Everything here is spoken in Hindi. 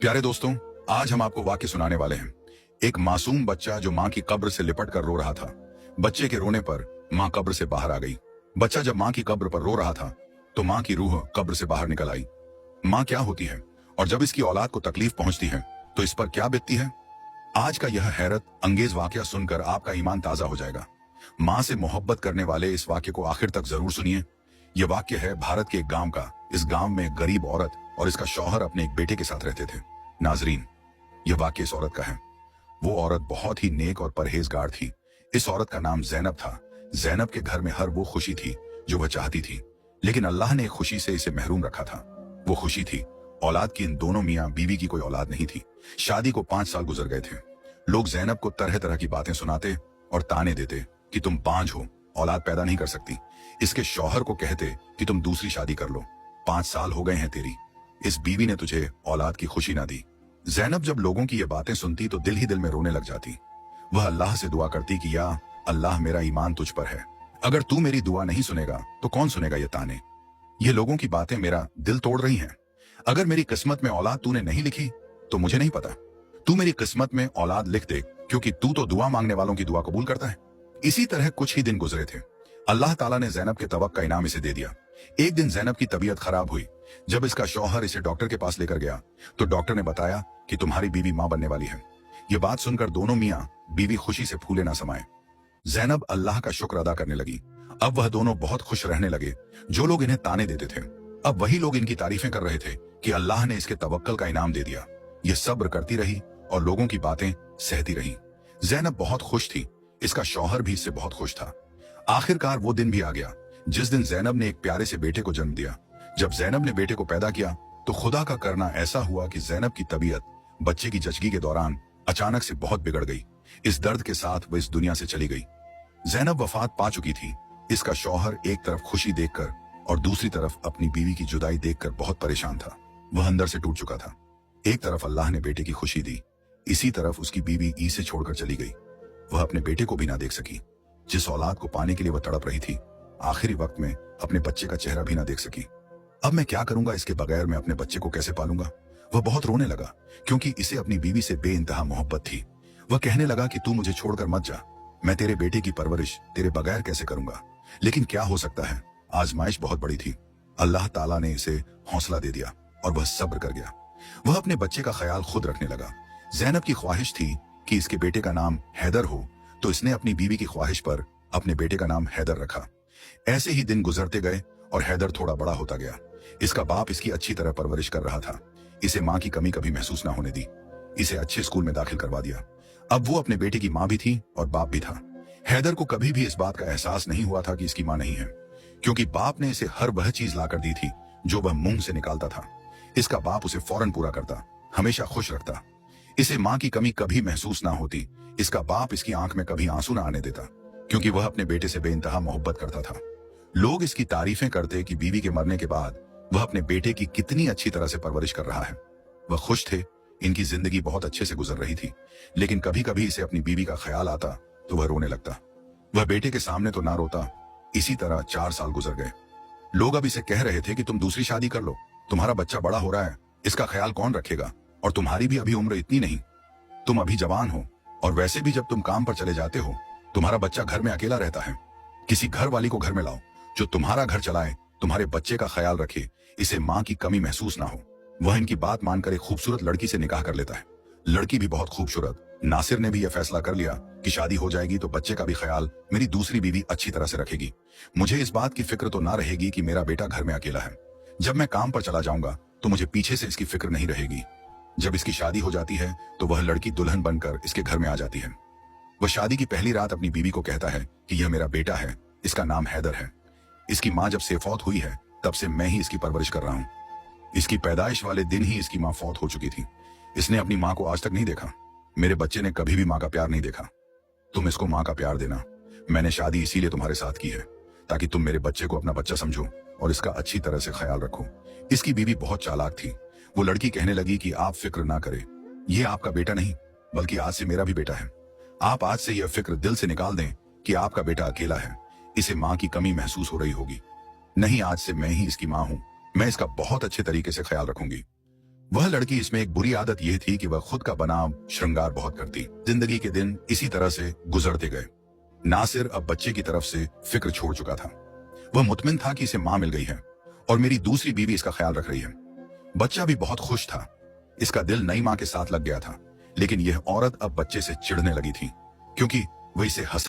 प्यारे दोस्तों, आज हम आपको वाक्य सुनाने वाले हैं। एक मासूम बच्चा जो माँ की कब्र से लिपट कर रो रहा था। बच्चे के रोने पर माँ कब्र से बाहर आ गई। बच्चा जब माँ की कब्र पर रो रहा था तो माँ की रूह कब्र से बाहर निकल आई। माँ क्या होती है और जब इसकी औलाद को तकलीफ पहुंचती है तो इस पर क्या बीतती है। आज का यह हैरत अंगेज वाक्य सुनकर आपका ईमान ताजा हो जाएगा। माँ से मोहब्बत करने वाले इस वाक्य को आखिर तक जरूर सुनिए। यह वाक्य है भारत के एक गांव का। इस गांव में एक गरीब औरत और इसका शौहर अपने एक बेटे के साथ रहते थे। नाजरीन, यह वाक्य इस औरत का है। वो औरत बहुत ही नेक और परहेजगार थी। इस औरत का नाम जैनब था। जैनब के घर में हर वो खुशी थी जो वह चाहती थी, लेकिन अल्लाह ने एक खुशी से इसे महरूम रखा था। वो खुशी थी औलाद की। इन दोनों मियाँ बीवी की कोई औलाद नहीं थी। शादी को 5 साल गुजर गए थे। लोग जैनब को तरह तरह की बातें सुनाते और ताने देते कि तुम बांझ हो, औलाद पैदा नहीं कर सकती। इसके शौहर को कहते कि तुम दूसरी शादी कर लो, 5 साल हो गए हैं तेरी, इस बीवी ने तुझे औलाद की खुशी ना दी। जैनब जब लोगों की ये बातें सुनती तो दिल ही दिल में रोने लग जाती। वह अल्लाह से दुआ करती कि या अल्लाह, मेरा ईमान तुझ पर है। अगर तू मेरी दुआ नहीं सुनेगा तो कौन सुनेगा ये ताने। ये लोगों की बातें मेरा दिल तोड़ रही हैं। अगर मेरी किस्मत में औलाद तूने नहीं लिखी तो मुझे नहीं पता। तू मेरी किस्मत में औलाद लिख दे, क्योंकि तू तो दुआ मांगने वालों की दुआ कबूल करता है। इसी तरह कुछ ही दिन गुजरे थे। अल्लाह ताला ने जैनब के तवक्का इनाम इसे दे दिया। एक दिन जैनब की तबीयत खराब हुई। जब इसका शौहर इसे डॉक्टर के पास लेकर गया तो डॉक्टर ने बताया कि तुम्हारी बीवी मां बनने वाली है। ये बात सुनकर दोनों मियां बीवी खुशी से फूले ना समाये। जैनब अल्लाह का शुक्र अदा करने लगी। अब वह दोनों बहुत खुश रहने लगे। जो लोग इन्हें ताने देते थे, अब वही लोग इनकी तारीफें कर रहे थे कि अल्लाह ने इसके तवक्कल का इनाम दे दिया। ये सब्र करती रही और लोगों की बातें सहती रही। जैनब बहुत खुश थी। इसका शौहर भी इससे बहुत खुश था। आखिरकार वो दिन भी आ गया जिस दिन जैनब ने एक प्यारे से बेटे को जन्म दिया। जब जैनब ने बेटे को पैदा किया तो खुदा का करना ऐसा हुआ कि जैनब की तबीयत बच्चे की जचगी के दौरान अचानक से बहुत बिगड़ गई। इस दर्द के साथ वह इस दुनिया से चली गई। जैनब वफात पा चुकी थी। इसका शौहर एक तरफ खुशी देखकर और दूसरी तरफ अपनी बीवी की जुदाई देखकर बहुत परेशान था। वह अंदर से टूट चुका था। एक तरफ अल्लाह ने बेटे की खुशी दी, इसी तरफ उसकी बीवी इसे छोड़कर चली गई। वह अपने बेटे को भी ना देख सकी। जिस औलाद को पाने के लिए वह तड़प रही थी, आखिरी वक्त में अपने बच्चे का चेहरा भी ना देख सकी। अब मैं क्या करूंगा, इसके बगैर मैं अपने बच्चे को कैसे पालूंगा। वह बहुत रोने लगा, क्योंकि इसे अपनी बीवी से बेइंतहा मोहब्बत थी। वह कहने लगा कि तू मुझे छोड़कर मत जा, मैं तेरे बेटे की परवरिश तेरे बगैर कैसे करूंगा। लेकिन क्या हो सकता है, आजमाइश बहुत बड़ी थी। अल्लाह ताला ने इसे हौसला दे दिया और वह सब्र कर गया। वह अपने बच्चे का ख्याल खुद रखने लगा। जैनब की ख्वाहिश थी कि इसके बेटे का नाम हैदर हो, तो इसने अपनी बीवी की ख्वाहिश पर अपने बेटे का नाम हैदर रखा। ऐसे ही दिन गुजरते गए और हैदर थोड़ा बड़ा होता गया। इसका बाप इसकी अच्छी तरह परवरिश कर रहा था। इसे माँ की कमी कभी महसूस ना होने दी। इसे अच्छे स्कूल में दाखिल करवा दिया। अब वो अपने बेटे की माँ भी थी और बाप भी था। हैदर को कभी भी इस बात का एहसास नहीं हुआ था कि इसकी माँ नहीं है, क्योंकि बाप ने इसे हर वह चीज लाकर दी थी जो वह मुंह से निकालता था। इसका बाप उसे फौरन पूरा करता, हमेशा खुश रखता। इसे माँ की कमी कभी महसूस ना होती। इसका बाप इसकी आंख में कभी आंसू ना आने देता, क्योंकि वह अपने बेटे से बेइंतहा मोहब्बत करता था। लोग इसकी तारीफें करते कि बीवी के मरने के बाद वह अपने बेटे की कितनी अच्छी तरह से परवरिश कर रहा है। वह खुश थे। इनकी जिंदगी बहुत अच्छे से गुजर रही थी, लेकिन कभी कभी इसे अपनी बीवी का ख्याल आता तो वह रोने लगता। वह बेटे के सामने तो ना रोता। इसी तरह 4 साल गुजर गए। लोग अब इसे कह रहे थे कि तुम दूसरी शादी कर लो, तुम्हारा बच्चा बड़ा हो रहा है, इसका ख्याल कौन रखेगा, और तुम्हारी भी अभी उम्र इतनी नहीं, तुम अभी जवान हो, और वैसे भी जब तुम काम पर चले जाते हो तुम्हारा बच्चा घर में अकेला रहता है। किसी घर वाली को घर में लाओ जो तुम्हारा घर चलाए, तुम्हारे बच्चे का ख्याल रखे, इसे माँ की कमी महसूस ना हो। वह इनकी बात मानकर एक खूबसूरत लड़की से निकाह कर लेता है। लड़की भी बहुत खूबसूरत। नासिर ने भी यह फैसला कर लिया कि शादी हो जाएगी तो बच्चे का भी ख्याल मेरी दूसरी बीवी अच्छी तरह से रखेगी। मुझे इस बात की फिक्र तो ना रहेगी कि मेरा बेटा घर में अकेला है। जब मैं काम पर चला जाऊंगा तो मुझे पीछे से इसकी फिक्र नहीं रहेगी। जब इसकी शादी हो जाती है तो वह लड़की दुल्हन बनकर इसके घर में आ जाती है। वह शादी की पहली रात अपनी बीवी को कहता है कि यह मेरा बेटा है, इसका नाम हैदर है। इसकी माँ जब से फौत हुई है तब से मैं ही इसकी परवरिश कर रहा हूँ। इसकी पैदाइश वाले दिन ही इसकी माँ फौत हो चुकी थी। इसने अपनी माँ को आज तक नहीं देखा। मेरे बच्चे ने कभी भी माँ का प्यार नहीं देखा। तुम इसको माँ का प्यार देना। मैंने शादी इसीलिए तुम्हारे साथ की है ताकि तुम मेरे बच्चे को अपना बच्चा समझो और इसका अच्छी तरह से ख्याल रखो। इसकी बीवी बहुत चालाक थी। वो लड़की कहने लगी कि आप फिक्र ना करें, ये आपका बेटा नहीं बल्कि आज से मेरा भी बेटा है। आप आज से यह फिक्र दिल से निकाल दें कि आपका बेटा अकेला है, इसे माँ की कमी महसूस हो रही होगी। नहीं, आज से मैं ही इसकी माँ हूँ, मैं इसका बहुत अच्छे तरीके से ख्याल रखूंगी। वह लड़की, इसमें एक बुरी आदत यह थी कि वह खुद का बनाव श्रृंगार बहुत करती। जिंदगी के दिन इसी तरह से गुजरते गए। नासिर अब बच्चे की तरफ से फिक्र छोड़ चुका था। वह मुतमिन था कि इसे मां मिल गई है और मेरी दूसरी बीवी इसका ख्याल रख रही है। बच्चा भी बहुत खुश था। इसका दिल नई मां के साथ लग गया था। लेकिन यह औरत अब बच्चे से चिढ़ने लगी थी, क्योंकि वह इसे हंस